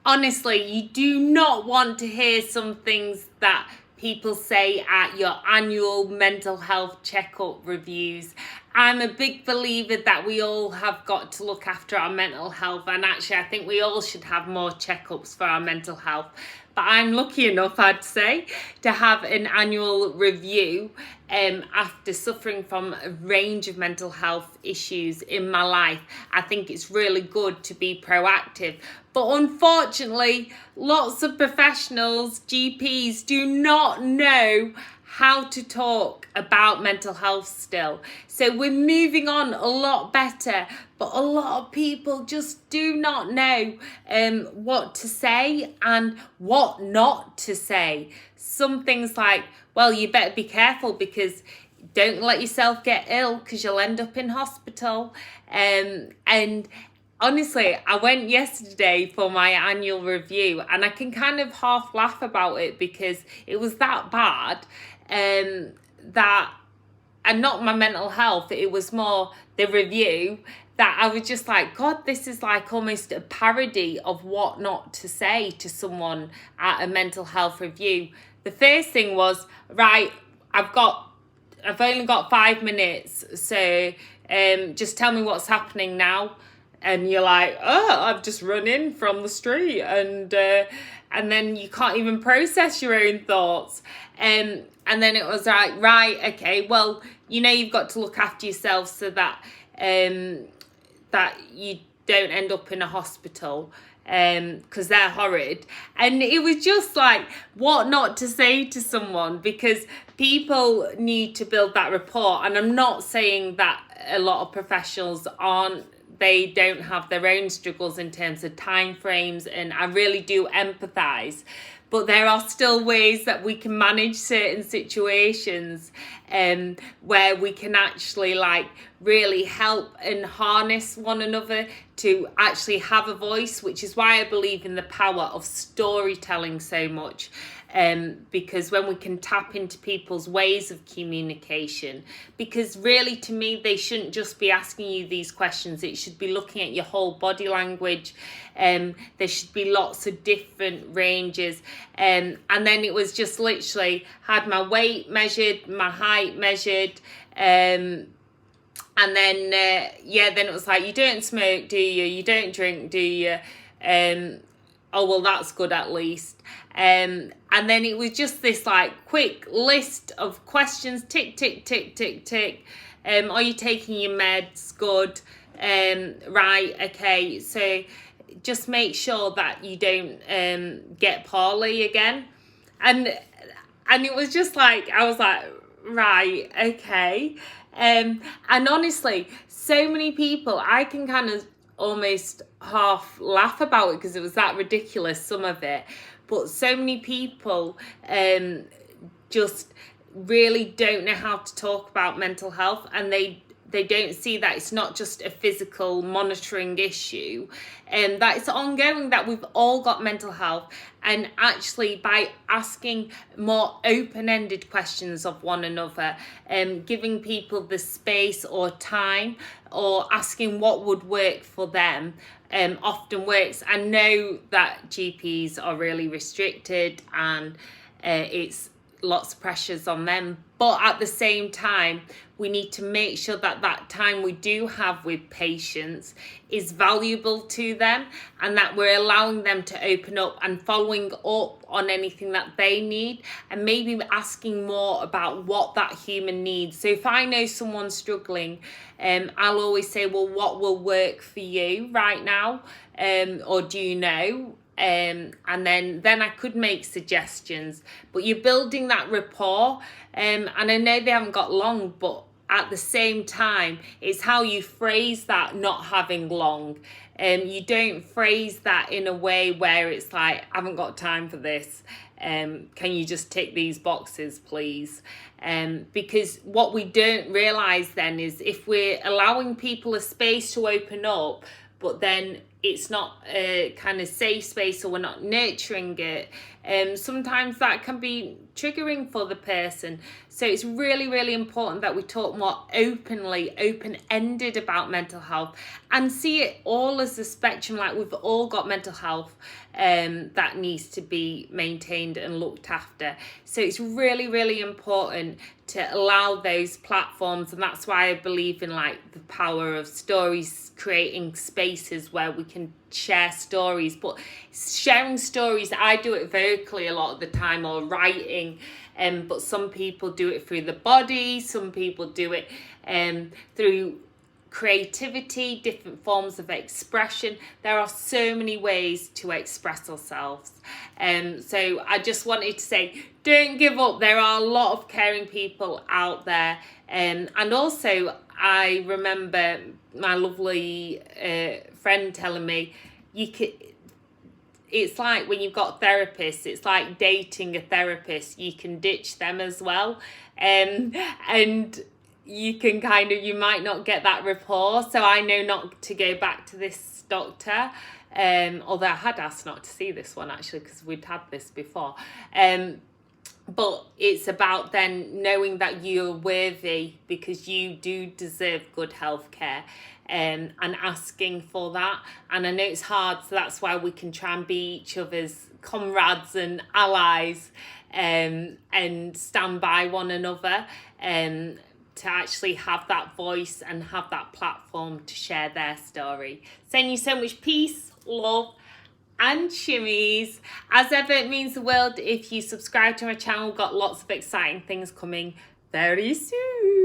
honestly, you do not want to hear some things that people say at your annual mental health checkup reviews. I'm a big believer that we all have got to look after our mental health, and actually I think we all should have more checkups for our mental health. But I'm lucky enough, I'd say, to have an annual review after suffering from a range of mental health issues in my life. I think it's really good to be proactive. But unfortunately, lots of professionals, GPs, do not know how to talk about mental health still. So we're moving on a lot better, but a lot of people just do not know what to say and what not to say. Some things like, well, you better be careful because don't let yourself get ill because you'll end up in hospital. And honestly, I went yesterday for my annual review and I can kind of half laugh about it because it was that bad. That, and not my mental health, it was more the review, that I was just like, God, this is like almost a parody of what not to say to someone at a mental health review. The first thing was, right, I've only got 5 minutes, so just tell me what's happening now. And you're like, oh, I've just run in from the street, and then you can't even process your own thoughts. And then it was like, right, okay, well, you've got to look after yourself so that that you don't end up in a hospital, because they're horrid. And it was just like what not to say to someone, because people need to build that rapport. And I'm not saying that a lot of professionals they don't have their own struggles in terms of time frames, and I really do empathize. But there are still ways that we can manage certain situations where we can actually really help and harness one another to actually have a voice, which is why I believe in the power of storytelling so much. Because when we can tap into people's ways of communication, because really to me they shouldn't just be asking you these questions, it should be looking at your whole body language. There should be lots of different ranges, and then it was just literally had my weight measured, my height measured, and then then it was like, you don't smoke, do you don't drink, do you? Oh, well, that's good at least. And then it was just this quick list of questions, tick, tick, tick, tick, tick. Are you taking your meds? Good. Right, okay. So just make sure that you don't get poorly again. And it was just like, I was like, right, okay. And honestly, so many people, I can kind of almost half laugh about it because it was that ridiculous, some of it. But so many people just really don't know how to talk about mental health, and they don't see that it's not just a physical monitoring issue, and that it's ongoing, that we've all got mental health. And actually, by asking more open-ended questions of one another, giving people the space or time, or asking what would work for them, often works. I know that GPs are really restricted, and it's lots of pressures on them, but at the same time we need to make sure that that time we do have with patients is valuable to them, and that we're allowing them to open up and following up on anything that they need, and maybe asking more about what that human needs. So if I know someone's struggling, I'll always say, well, what will work for you right now, or do you know? And then I could make suggestions. But you're building that rapport, and I know they haven't got long, but at the same time it's how you phrase that not having long. You don't phrase that in a way where it's like, I haven't got time for this, can you just tick these boxes please? Because what we don't realize then is, if we're allowing people a space to open up, but then it's not a kind of safe space, or we're not nurturing it, sometimes that can be triggering for the person. So it's really, really important that we talk more open-ended about mental health, and see it all as a spectrum. Like, we've all got mental health that needs to be maintained and looked after. So it's really, really important to allow those platforms, and that's why I believe in like the power of stories, creating spaces where we can share stories. But sharing stories, I do it vocally a lot of the time, or writing, but some people do it through the body, some people do it through creativity, different forms of expression. There are so many ways to express ourselves. So I just wanted to say, don't give up. There are a lot of caring people out there. And also, I remember my lovely friend telling me, it's like when you've got therapists, it's like dating a therapist. You can ditch them as well. And you can you might not get that rapport. So I know not to go back to this doctor, although I had asked not to see this one actually, because we'd had this before. But it's about then knowing that you're worthy, because you do deserve good health care, and asking for that. And I know it's hard, so that's why we can try and be each other's comrades and allies, and stand by one another, to actually have that voice and have that platform to share their story. Sending you so much peace, love, and shimmies. As ever, it means the world if you subscribe to my channel. We've got lots of exciting things coming very soon.